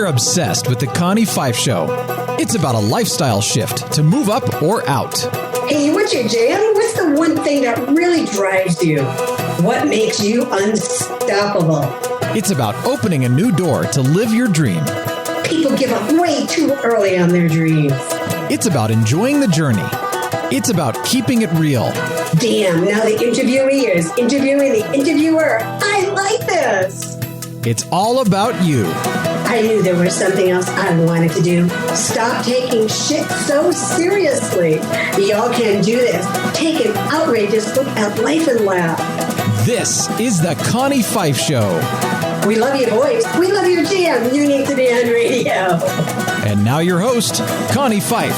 obsessed with the Connie Pheiff Show. It's about a lifestyle shift to move up or out. Hey, what's your jam? What's the one thing that really drives you? What makes you unstoppable? It's about opening a new door to live your dream. People give up way too early on their dreams. It's about enjoying the journey. It's about keeping it real. Damn, now the interviewee is interviewing the interviewer. I like this. It's all about you. I knew there was something else I wanted to do. Stop taking shit so seriously. Y'all can do this. Take an outrageous look at life and laugh. This is the Connie Pheiff Show. We love your voice. We love your jam. You need to be on radio. And now your host, Connie Pheiff.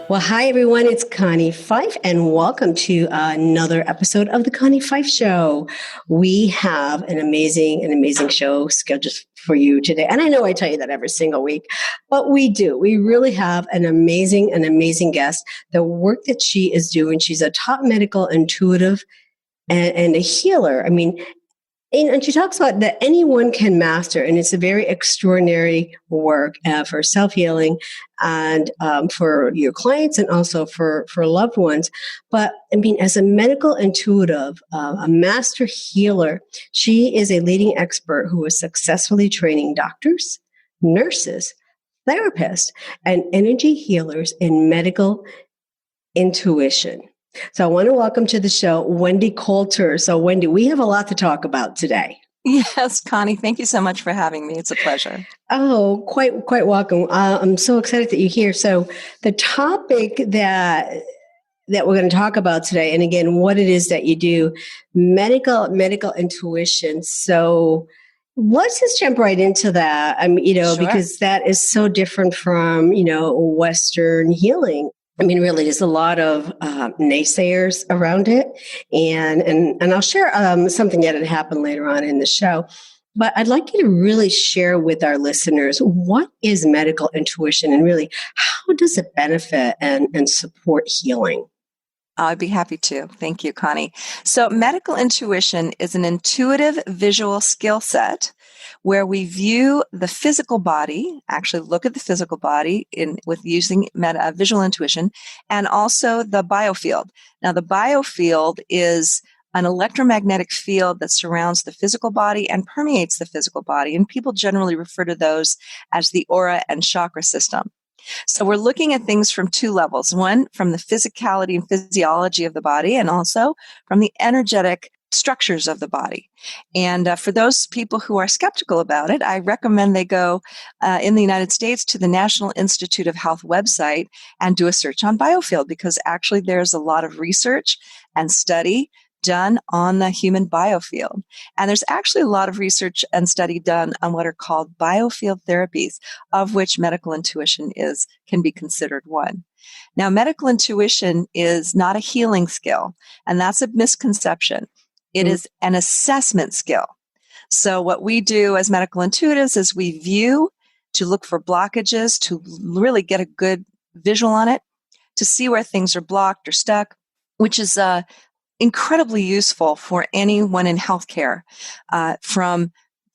Well, hi, everyone. It's Connie Pheiff, and welcome to another episode of the Connie Pheiff Show. We have an amazing show scheduled for you today. And I know I tell you that every single week, but we do. We really have an amazing guest. The work that she is doing, she's a top medical intuitive and a healer. I mean, and she talks about that anyone can master, and it's a very extraordinary work for self-healing and for your clients and also for loved ones. But I mean, as a medical intuitive, a master healer, she is a leading expert who is successfully training doctors, nurses, therapists, and energy healers in medical intuition. So I want to welcome to the show, Wendie Colter. So Wendy, we have a lot to talk about today. Yes, Connie, thank you so much for having me. It's a pleasure. Oh, quite welcome. I'm so excited that you're here. So the topic that we're going to talk about today, and again, what it is that you do, medical intuition. So let's just jump right into that. I mean, Sure. Because that is so different from, Western healing. I mean, really, there's a lot of naysayers around it, and I'll share something that had happened later on in the show. But I'd like you to really share with our listeners, what is medical intuition, and really, how does it benefit and support healing? I'd be happy to. Thank you, Connie. So medical intuition is an intuitive visual skill set where we view the physical body, actually look at the physical body with using visual intuition, and also the biofield. Now, the biofield is an electromagnetic field that surrounds the physical body and permeates the physical body, and people generally refer to those as the aura and chakra system. So we're looking at things from two levels. One, from the physicality and physiology of the body, and also from the energetic structures of the body. And for those people who are skeptical about it, I recommend they go in the United States to the National Institute of Health website and do a search on biofield, because actually there's a lot of research and study done on the human biofield. And there's actually a lot of research and study done on what are called biofield therapies, of which medical intuition can be considered one. Now, medical intuition is not a healing skill, and that's a misconception. It is an assessment skill. So what we do as medical intuitives is we view to look for blockages, to really get a good visual on it, to see where things are blocked or stuck, which is incredibly useful for anyone in healthcare, from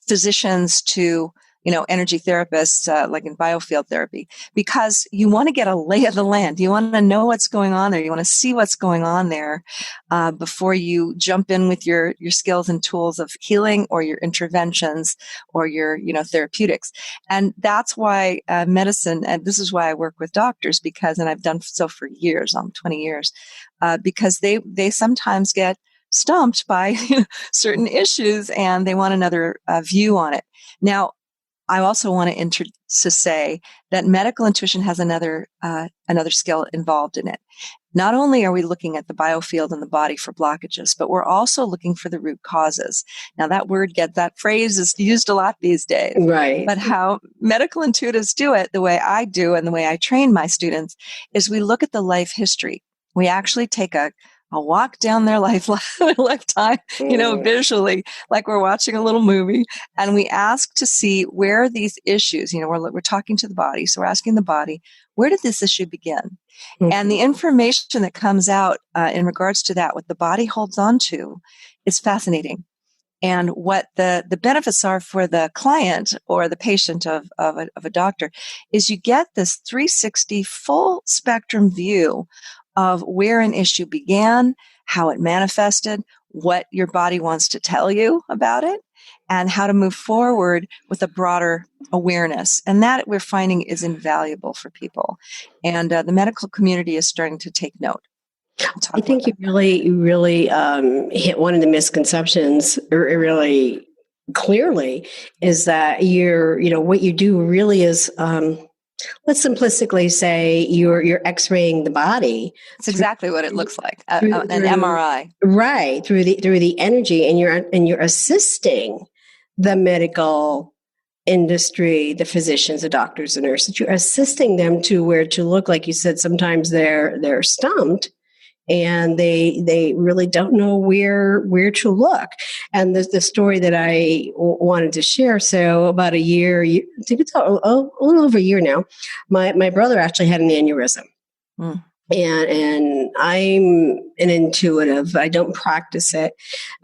physicians to energy therapists, like in biofield therapy, because you want to get a lay of the land. You want to know what's going on there. You want to see what's going on there before you jump in with your skills and tools of healing or your interventions or your therapeutics. And that's why medicine, and this is why I work with doctors, and I've done so for years, 20 years, because they sometimes get stumped by certain issues and they want another view on it. Now, I also want to say that medical intuition has another skill involved in it. Not only are we looking at the biofield in the body for blockages, but we're also looking for the root causes. Now, that phrase is used a lot these days. Right. But how medical intuitives do it, the way I do and the way I train my students, is we look at the life history. We actually take a I'll walk down their lifetime, visually, like we're watching a little movie. And we ask to see where these issues, we're talking to the body. So we're asking the body, where did this issue begin? Mm-hmm. And the information that comes out in regards to that, what the body holds on to, is fascinating. And what the benefits are for the client or the patient of a doctor is you get this 360 full spectrum view of where an issue began, how it manifested, what your body wants to tell you about it, and how to move forward with a broader awareness. And that we're finding is invaluable for people. And the medical community is starting to take note. I think you really hit one of the misconceptions really clearly, is that what you do really is, let's simplistically say you're x-raying the body. It's exactly what it looks like, an MRI. Right, through the energy, and you're assisting the medical industry, the physicians, the doctors, the nurses. You're assisting them to where to look. Like you said, sometimes they're stumped, and they really don't know where to look. And the story that I wanted to share. So about a year, I think it's a little over a year now, my brother actually had an aneurysm. Mm. And I'm an intuitive. I don't practice it,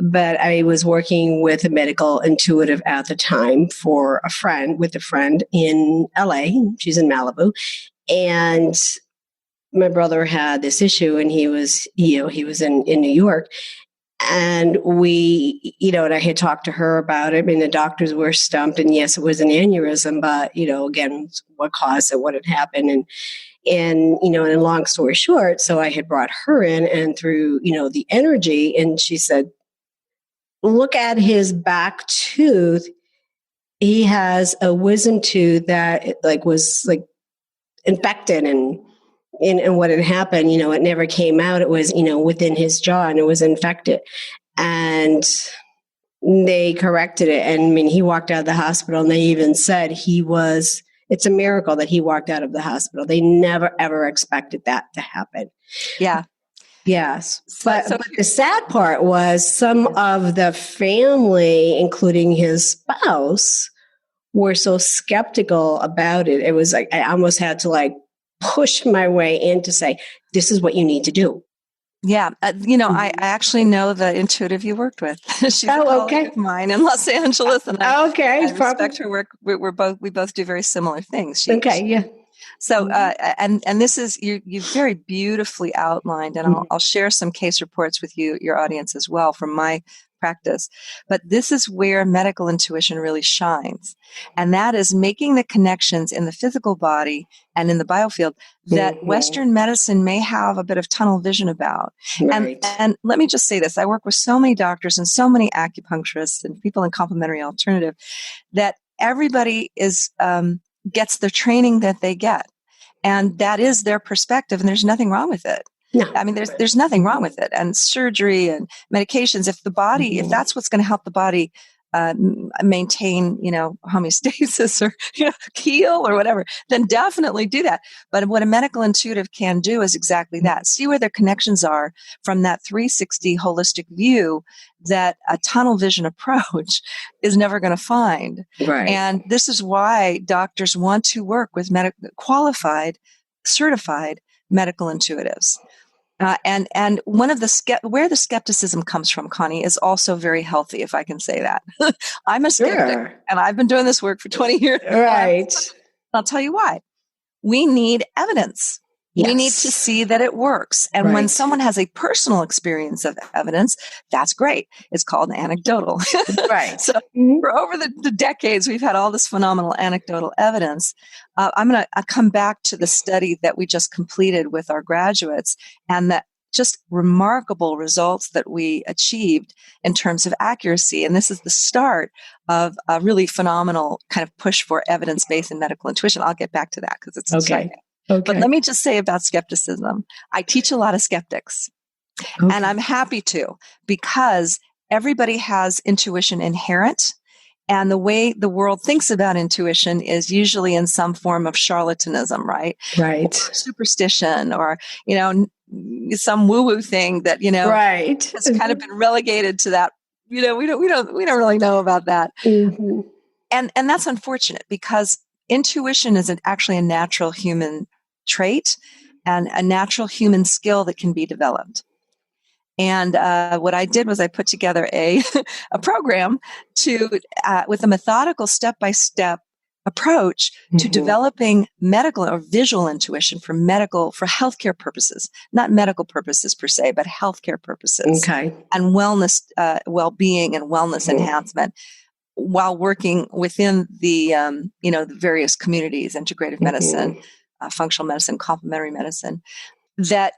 but I was working with a medical intuitive at the time with a friend in LA. She's in Malibu. And my brother had this issue, and he was in New York, and and I had talked to her about it. I mean, the doctors were stumped, and yes, it was an aneurysm, but again, what caused it, what had happened, and long story short, so I had brought her in, and through the energy, and she said, look at his back tooth. He has a wisdom tooth that was infected, and what had happened, it never came out. It was, within his jaw, and it was infected. And they corrected it. And I mean, he walked out of the hospital, and they even said it's a miracle that he walked out of the hospital. They never, ever expected that to happen. Yeah. Yes. But the sad part was some of the family, including his spouse, were so skeptical about it. It was like, I almost had to push my way in to say, this is what you need to do. Yeah. I actually know the intuitive you worked with. She's a colleague of mine in Los Angeles. And I respect her work. We both do very similar things. Yeah. So, and this is, you've very beautifully outlined, and I'll share some case reports with your audience as well from my practice. But this is where medical intuition really shines. And that is making the connections in the physical body and in the biofield that Western medicine may have a bit of tunnel vision about. Right. And let me just say this. I work with so many doctors and so many acupuncturists and people in complementary alternative that everybody gets the training that they get. And that is their perspective, and there's nothing wrong with it. No. I mean, there's nothing wrong with it. And surgery and medications, if the body, if that's what's going to help the body maintain, homeostasis or heal or whatever, then definitely do that. But what a medical intuitive can do is exactly that. See where their connections are from that 360 holistic view that a tunnel vision approach is never going to find. Right. And this is why doctors want to work with qualified, certified medical intuitives. And one of where the skepticism comes from, Connie, is also very healthy, if I can say that. I'm a skeptic, and I've been doing this work for 20 years. Right. I'll tell you why. We need evidence. Yes. We need to see that it works. And when someone has a personal experience of evidence, that's great. It's called anecdotal. Right. So for over the decades, we've had all this phenomenal anecdotal evidence. I'm going to come back to the study that we just completed with our graduates and that just remarkable results that we achieved in terms of accuracy. And this is the start of a really phenomenal kind of push for evidence-based and medical intuition. I'll get back to that because it's exciting. Okay. But let me just say about skepticism. I teach a lot of skeptics, and I'm happy to, because everybody has intuition inherent, And the way the world thinks about intuition is usually in some form of charlatanism, right? Right. Or superstition, or, some woo-woo thing that, Right. has kind of been relegated to that. We don't really know about that. Mm-hmm. And that's unfortunate, because intuition is actually a natural human trait and a natural human skill that can be developed. And what I did was I put together a program with a methodical step-by-step approach to developing medical or visual intuition for healthcare purposes, not medical purposes per se, but healthcare purposes. Okay. And wellness, well-being and wellness enhancement, while working within the various communities, integrative medicine, functional medicine, complementary medicine, that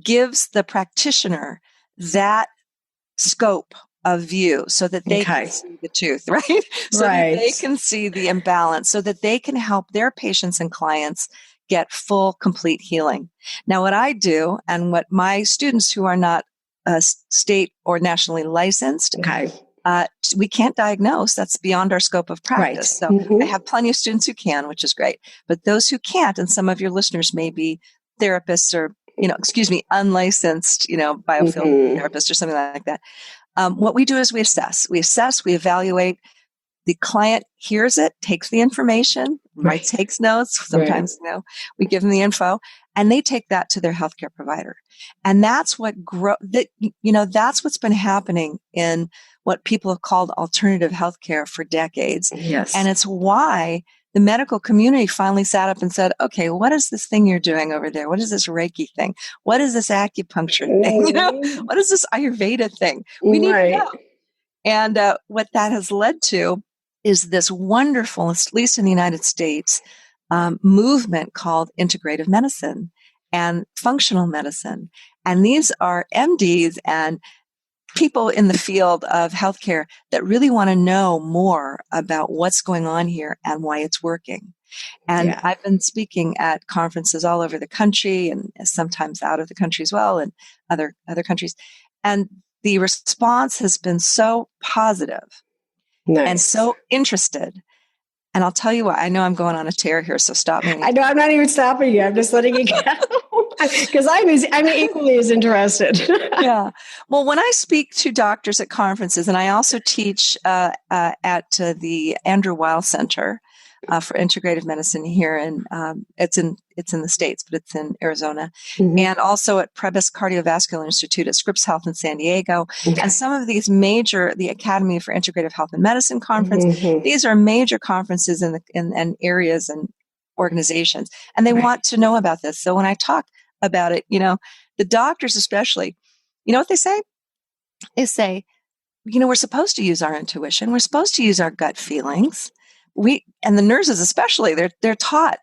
gives the practitioner that scope of view so that they can see the tooth, right? So that they can see the imbalance, so that they can help their patients and clients get full, complete healing. Now, what I do, and what my students who are not state or nationally licensed, we can't diagnose. That's beyond our scope of practice. Right. So I have plenty of students who can, which is great. But those who can't, and some of your listeners may be therapists or unlicensed, biofilm therapist or something like that. What we do is we assess, we evaluate. The client hears it, takes the information, takes notes. Sometimes, we give them the info, and they take that to their healthcare provider. And that's what that's what's been happening in what people have called alternative healthcare for decades. Yes. And it's why the medical community finally sat up and said, okay, what is this thing you're doing over there? What is this Reiki thing? What is this acupuncture thing? What is this Ayurveda thing? We need to know. And what that has led to is this wonderful, at least in the United States, movement called integrative medicine and functional medicine. And these are MDs and people in the field of healthcare that really want to know more about what's going on here and why it's working. And I've been speaking at conferences all over the country, and sometimes out of the country as well, and other countries. And the response has been so positive and so interested. And I'll tell you what, I know I'm going on a tear here, so stop me. I know, I'm not even stopping you. I'm just letting you go. Because I'm equally as interested. Yeah. Well, when I speak to doctors at conferences, and I also teach at the Andrew Weil Center for Integrative Medicine here, and it's in the States, but it's in Arizona, and also at Prebys Cardiovascular Institute at Scripps Health in San Diego, and some of these the Academy for Integrative Health and Medicine conference. These are major conferences in areas and organizations, and they want to know about this. So when I talk about it, the doctors especially, you know what they say? They say, we're supposed to use our intuition. We're supposed to use our gut feelings. And the nurses especially, they're taught,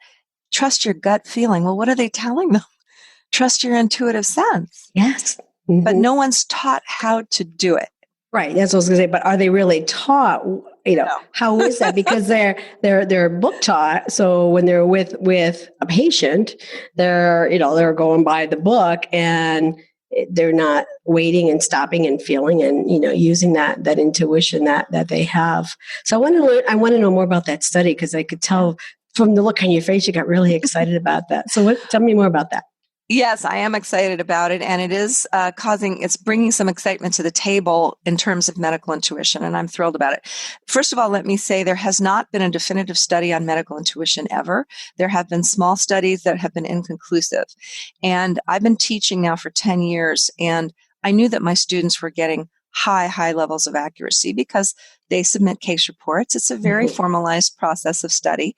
trust your gut feeling. Well, what are they telling them? Trust your intuitive sense. Yes. But no one's taught how to do it. Right. That's what I was going to say. But are they really taught? No. How is that? Because they're book taught. So when they're with a patient, they're going by the book, and they're not waiting and stopping and feeling and using that intuition that they have. So I want to know more about that study, because I could tell from the look on your face you got really excited about that. So tell me more about that. Yes, I am excited about it, and it is it's bringing some excitement to the table in terms of medical intuition, and I'm thrilled about it. First of all, let me say there has not been a definitive study on medical intuition ever. There have been small studies that have been inconclusive, and I've been teaching now for 10 years, and I knew that my students were getting high levels of accuracy because they submit case reports. It's a very formalized process of study.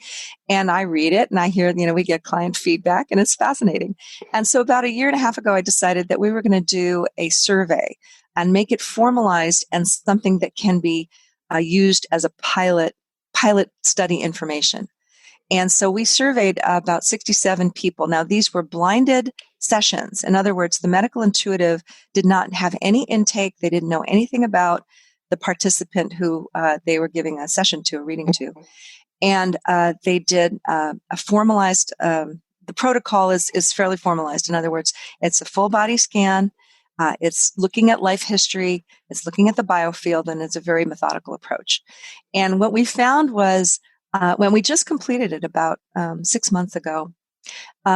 And I read it and I hear, we get client feedback, and it's fascinating. And so about a year and a half ago, I decided that we were going to do a survey and make it formalized and something that can be used as a pilot study information. And so we surveyed about 67 people. Now, these were blinded sessions. In other words, the medical intuitive did not have any intake. They didn't know anything about the participant who they were giving a session to, a reading to. And they did a formalized, the protocol is fairly formalized. In other words, it's a full body scan. It's looking at life history, it's looking at the biofield, and it's a very methodical approach. And what we found was, when we just completed it about 6 months ago,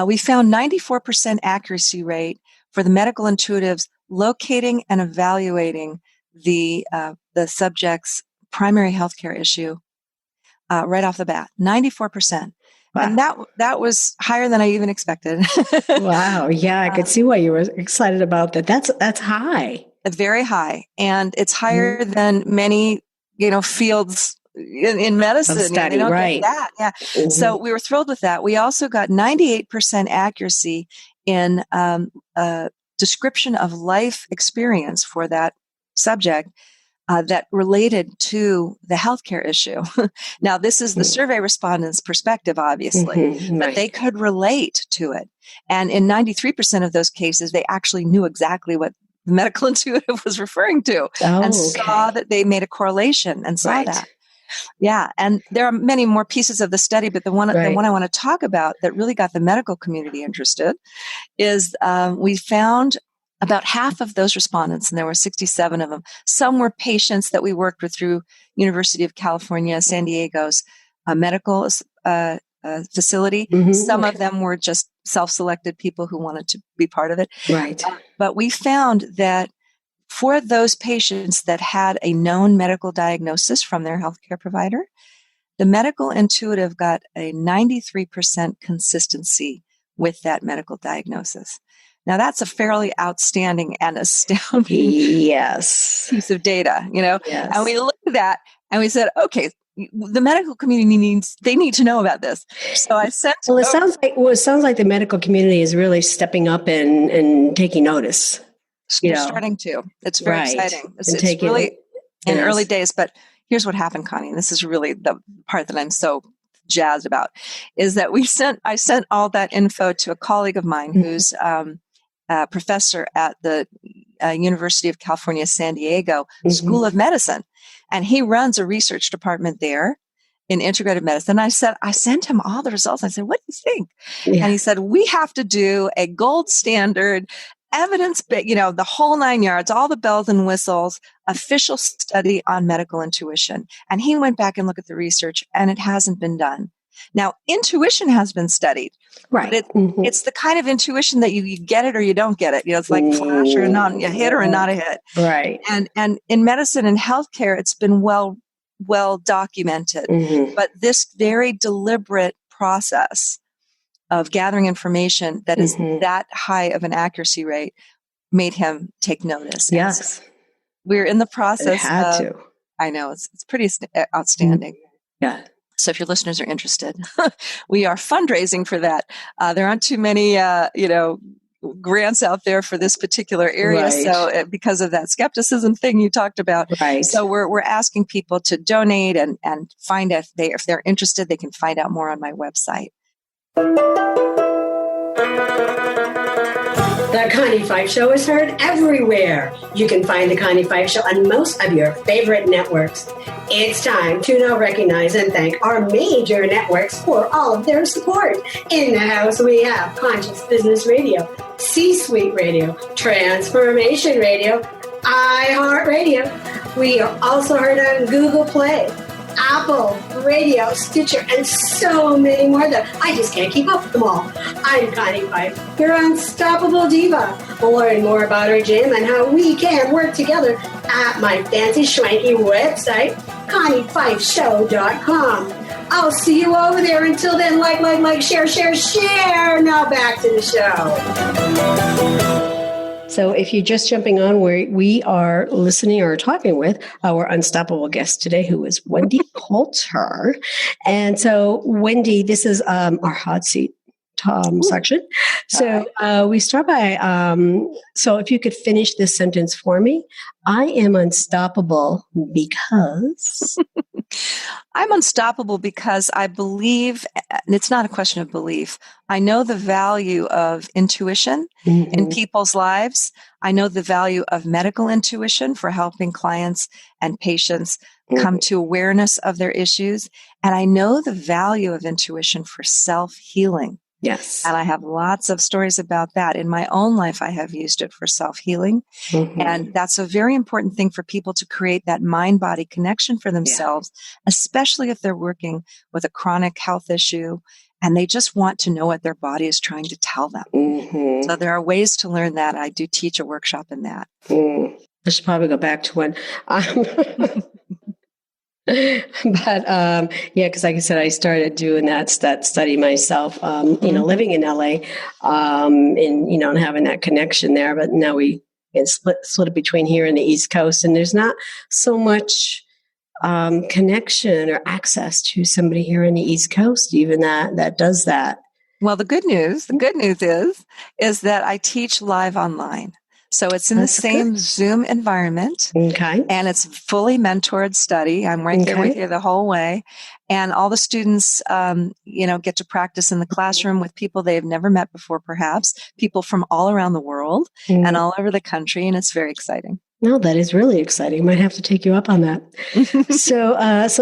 we found 94% accuracy rate for the medical intuitives locating and evaluating the subject's primary healthcare issue right off the bat. 94%. Wow. And that was higher than I even expected. Wow. Yeah, I could see why you were excited about that. That's high. Very high. And it's higher than many, fields in medicine. Study, right. That. Yeah. Mm-hmm. So we were thrilled with that. We also got 98% accuracy in description of life experience for that subject that related to the healthcare issue. Now, this is the survey respondents' perspective, obviously, but they could relate to it. And in 93% of those cases, they actually knew exactly what the medical intuitive was referring to and saw that they made a correlation and saw that. Yeah. And there are many more pieces of the study, but the one I want to talk about that really got the medical community interested is we found about half of those respondents, and there were 67 of them. Some were patients that we worked with through University of California, San Diego's medical facility. Mm-hmm. Some of them were just self-selected people who wanted to be part of it. Right. But we found that for those patients that had a known medical diagnosis from their healthcare provider, the medical intuitive got a 93% consistency with that medical diagnosis. Now, that's a fairly outstanding and astounding piece of data, Yes. And we looked at that and we said, okay, the medical community need to know about this. So I sent. Well, it sounds like the medical community is really stepping up and taking notice. Starting to. It's very exciting. It's really in early days, but here's what happened, Connie. And this is really the part that I'm so jazzed about, is that I sent all that info to a colleague of mine who's professor at the University of California, San Diego School of Medicine. And he runs a research department there in integrative medicine. I sent him all the results. I said, what do you think? Yeah. And he said, we have to do a gold standard evidence, the whole 9 yards, all the bells and whistles, official study on medical intuition. And he went back and looked at the research, and it hasn't been done. Now, intuition has been studied, right? But it's the kind of intuition that you get it or you don't get it. It's like flash or not, a hit or not a hit, right? And in medicine and healthcare, it's been well documented. But this very deliberate process of gathering information that is that high of an accuracy rate made him take notice. Yes, so we're in the process. It had to. I know it's pretty outstanding. Yeah. So if your listeners are interested, we are fundraising for that. There aren't too many, grants out there for this particular area. Right. So because of that skepticism thing you talked about. Right. So we're asking people to donate and find if they're interested, they can find out more on my website. The Connie Pheiff Show is heard everywhere. You can find The Connie Pheiff Show on most of your favorite networks. It's time to now recognize and thank our major networks for all of their support. In the house, we have Conscious Business Radio, C-Suite Radio, Transformation Radio, iHeartRadio. We are also heard on Google Play, Apple, Radio, Stitcher, and so many more that I just can't keep up with them all. I'm Connie Pheiff, your Unstoppable Diva. Learn more about our gym and how we can work together at my fancy schwanky website, ConniePheiffShow.com. I'll see you over there. Until then, like, share. Now back to the show. So if you're just jumping on, we are listening or talking with our unstoppable guest today, who is Wendie Colter. And so, Wendy, this is our hot seat section. So we start by, so if you could finish this sentence for me. I am unstoppable because... I'm unstoppable because I believe, and it's not a question of belief, I know the value of intuition in people's lives. I know the value of medical intuition for helping clients and patients come to awareness of their issues. And I know the value of intuition for self-healing. Yes. And I have lots of stories about that. In my own life, I have used it for self-healing. And that's a very important thing for people to create that mind-body connection for themselves, especially if they're working with a chronic health issue and they just want to know what their body is trying to tell them. So there are ways to learn that. I do teach a workshop in that. I should probably go back to one. But because like I said, I started doing that study myself, living in LA, and having that connection there. But now we split it between here and the East Coast, and there's not so much connection or access to somebody here in the East Coast, even that does that. Well, the good news is that I teach live online. So it's in the same Zoom environment. Okay. And it's fully mentored study. I'm right there with you the whole way. And all the students, get to practice in the classroom with people they've never met before, perhaps, people from all around the world and all over the country. And it's very exciting. No, that is really exciting. Might have to take you up on that. So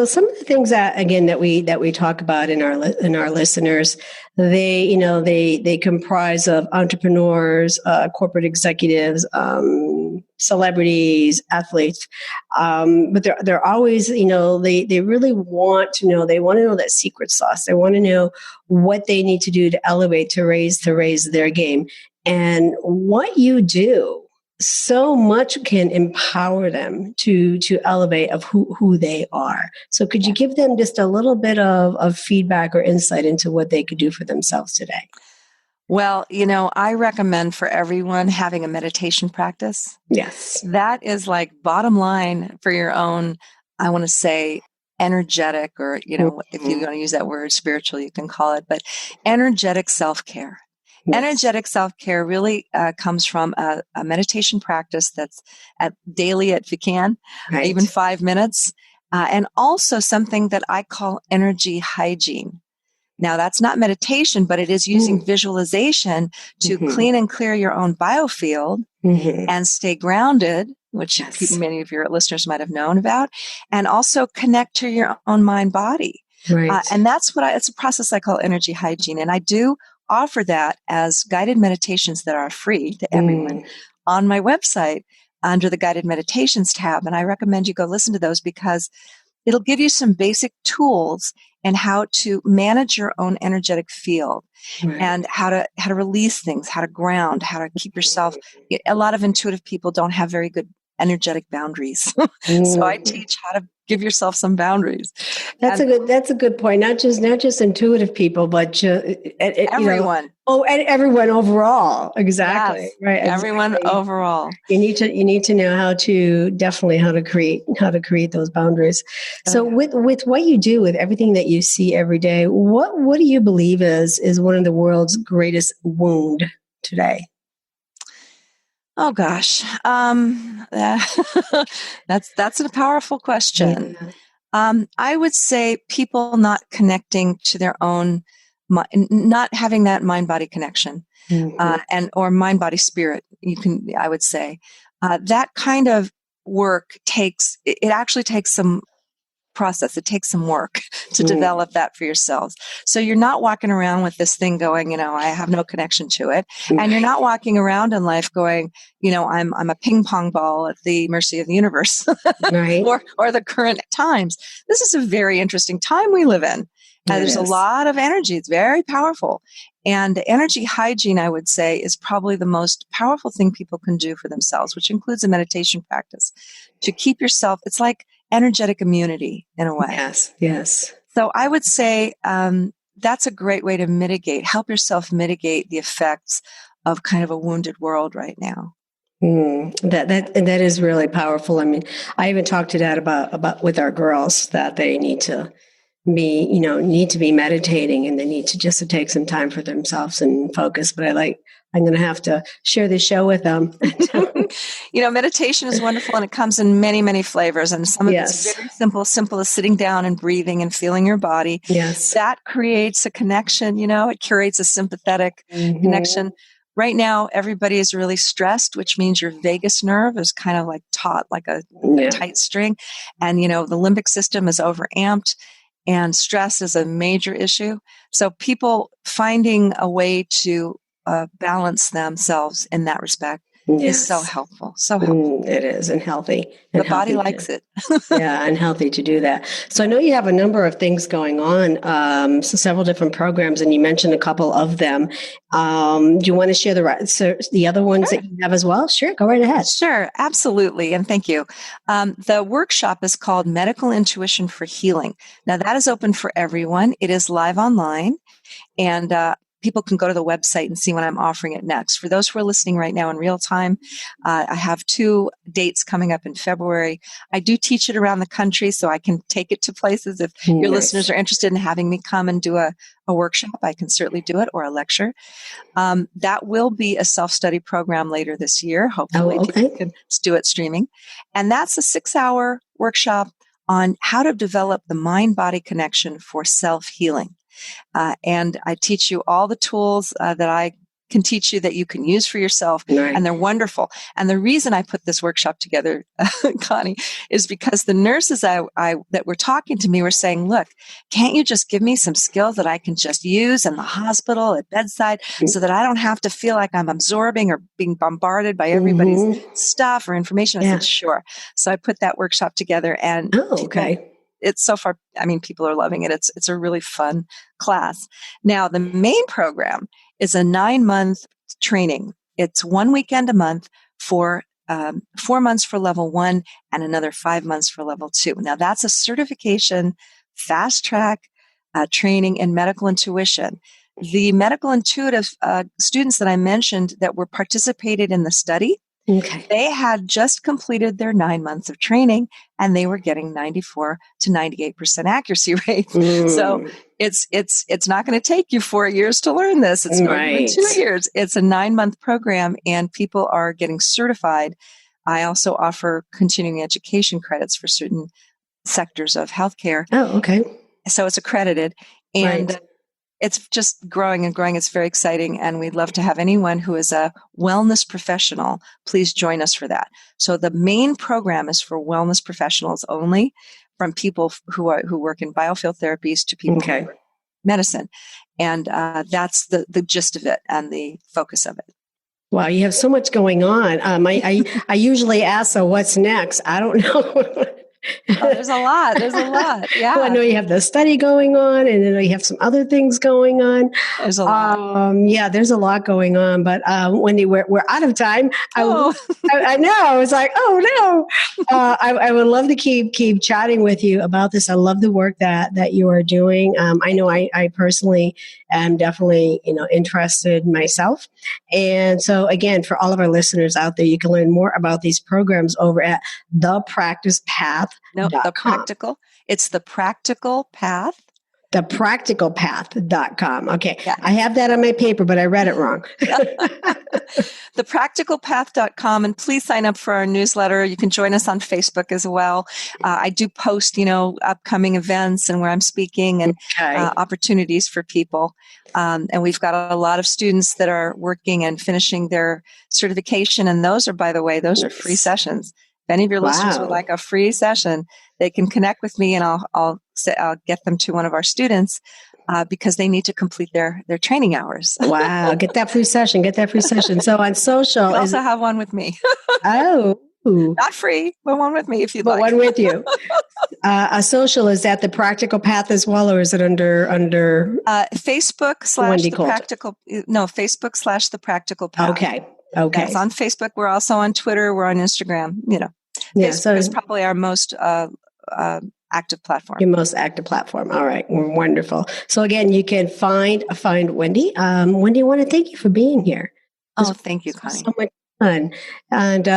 some of the things that we talk about in our listeners, they comprise of entrepreneurs, corporate executives, celebrities, athletes, but they're always they really want to know. They want to know that secret sauce. They want to know what they need to do to elevate, to raise their game, and what you do. So much can empower them to elevate of who they are. So could you give them just a little bit of feedback or insight into what they could do for themselves today? Well, I recommend for everyone having a meditation practice. Yes. That is like bottom line for your own, I want to say, energetic, or, if you want to use that word, spiritual, you can call it, but energetic self-care. Yes. Energetic self-care really comes from a meditation practice that's daily if you can, even 5 minutes, and also something that I call energy hygiene. Now, that's not meditation, but it is using visualization to clean and clear your own biofield and stay grounded, which many of your listeners might have known about, and also connect to your own mind-body. Right. And that's it's a process I call energy hygiene, and I do offer that as guided meditations that are free to everyone on my website under the guided meditations tab. And I recommend you go listen to those because it'll give you some basic tools and how to manage your own energetic field and how to release things, how to ground, how to keep yourself. A lot of intuitive people don't have very good energetic boundaries. So I teach how to give yourself some boundaries. That's a good point. Not just intuitive people, but everyone. And everyone overall. Exactly. Yes, right. Everyone overall. You need to know how to create those boundaries. So with what you do, with everything that you see every day, what do you believe is one of the world's greatest wound today? Oh gosh, that's a powerful question. Yeah. I would say people not connecting to their own, not having that mind-body connection, or mind-body-spirit. I would say that kind of work actually takes some process. It takes some work to develop that for yourselves. So you're not walking around with this thing going, I have no connection to it. And you're not walking around in life going, I'm a ping pong ball at the mercy of the universe right. or the current times. This is a very interesting time we live in. There's a lot of energy. It's very powerful. And energy hygiene, I would say, is probably the most powerful thing people can do for themselves, which includes a meditation practice to keep yourself. It's like energetic immunity in a way. Yes. So I would say that's a great way to help yourself mitigate the effects of kind of a wounded world right now. That is really powerful. I mean, I even talked to Dad about with our girls that they need to be meditating, and they need to take some time for themselves and focus. But I'm going to have to share this show with them. Meditation is wonderful, and it comes in many, many flavors. And some of it's very simple as sitting down and breathing and feeling your body. Yes. That creates a connection, it creates a sympathetic connection. Right now, everybody is really stressed, which means your vagus nerve is kind of like taut, like a tight string. And, the limbic system is overamped. and stress is a major issue. So people finding a way to balance themselves in that respect is so helpful. So helpful. It is, and healthy. The body likes it. Yeah, and healthy to do that. So I know you have a number of things going on, so several different programs, and you mentioned a couple of them. Do you want to share the other ones that you have as well? Sure, go right ahead. Sure, absolutely, and thank you. The workshop is called Medical Intuition for Healing. Now, that is open for everyone. It is live online, and people can go to the website and see when I'm offering it next. For those who are listening right now in real time, I have 2 dates coming up in February. I do teach it around the country, so I can take it to places. If your listeners are interested in having me come and do a workshop, I can certainly do it, or a lecture. That will be a self-study program later this year. Hopefully people can do it streaming. And that's a 6-hour workshop on how to develop the mind-body connection for self-healing. And I teach you all the tools that I can teach you that you can use for yourself, and they're wonderful. And the reason I put this workshop together, Connie, is because the nurses that were talking to me were saying, look, can't you just give me some skills that I can just use in the hospital at bedside so that I don't have to feel like I'm absorbing or being bombarded by everybody's stuff or information? I said, sure. So I put that workshop together, and it's so far, I mean, people are loving it. It's a really fun class. Now, the main program is a 9-month training. It's 1 weekend a month for 4 months for level 1 and another 5 months for level 2. Now, that's a certification, fast track training in medical intuition. The medical intuitive students that I mentioned that were participated in the study, they had just completed their 9 months of training, and they were getting 94 to 98% accuracy rates. So it's not going to take you 4 years to learn this. It's going to be 2 years. It's a 9-month program, and people are getting certified. I also offer continuing education credits for certain sectors of healthcare. So it's accredited, and it's just growing and growing. It's very exciting, and we'd love to have anyone who is a wellness professional, please join us for that. So the main program is for wellness professionals only, from people who work in biofield therapies to people who work in medicine. And that's the gist of it and the focus of it. Wow, you have so much going on. I usually ask, so what's next? I don't know. There's a lot. Yeah. Well, I know you have the study going on, and then you have some other things going on. There's a lot. There's a lot going on. But Wendy, we're out of time. I know. I was like, oh no. I would love to keep chatting with you about this. I love the work that you are doing. I know I personally am definitely interested myself. And so again, for all of our listeners out there, you can learn more about these programs over at The Practice Path. No, the practical. It's The Practical Path. thepracticalpath.com. Okay. Yeah. I have that on my paper, but I read it wrong. thepracticalpath.com. And please sign up for our newsletter. You can join us on Facebook as well. I do post, upcoming events and where I'm speaking and opportunities for people. And we've got a lot of students that are working and finishing their certification. And those are, by the way, those are free sessions. If any of your listeners would like a free session, they can connect with me, and I'll get them to one of our students because they need to complete their training hours. Wow! Get that free session. So on social, you also have one with me. Not free, but one with me if you'd like. One with you. A social, is that The Practical Path as well, or is it under Facebook / The Practical Path. Okay. That's on Facebook. We're also on Twitter. We're on Instagram. Facebook is probably our most active platform. Your most active platform. All right. Wonderful. So again, you can find Wendy. Wendy, I want to thank you for being here. Thank you, Connie. So much fun. And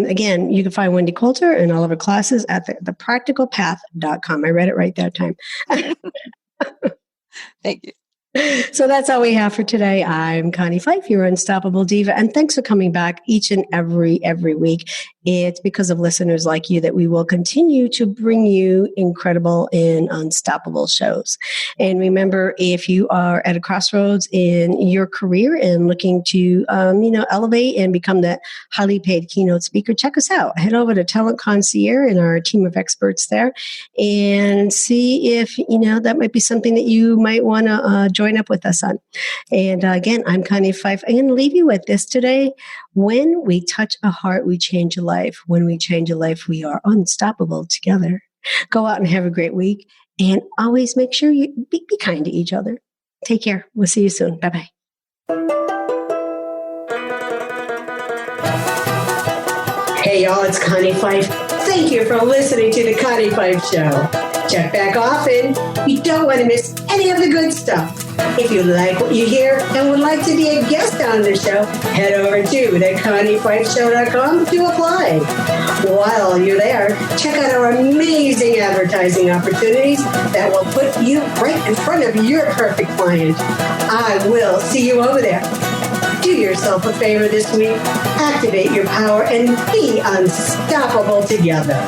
again, you can find Wendie Colter and all of her classes at thepracticalpath.com. I read it right that time. Thank you. So that's all we have for today. I'm Connie Pheiff, your Unstoppable Diva, and thanks for coming back each and every week. It's because of listeners like you that we will continue to bring you incredible and unstoppable shows. And remember, if you are at a crossroads in your career and looking to, elevate and become that highly paid keynote speaker, check us out. Head over to Talent Concierge and our team of experts there and see if, that might be something that you might want to join up with us on. And again, I'm Connie Pheiff. I'm going to leave you with this today. When we touch a heart, we change a life. When we change a life, we are unstoppable together. Go out and have a great week. And always make sure you be kind to each other. Take care. We'll see you soon. Bye-bye. Hey, y'all, it's Connie Pheiff. Thank you for listening to the Connie Pheiff Show. Check back often. You don't want to miss any of the good stuff. If you like what you hear and would like to be a guest on the show, head over to theconniefeifshow.com to apply. While you're there, check out our amazing advertising opportunities that will put you right in front of your perfect client. I will see you over there. Do yourself a favor this week. Activate your power and be unstoppable together.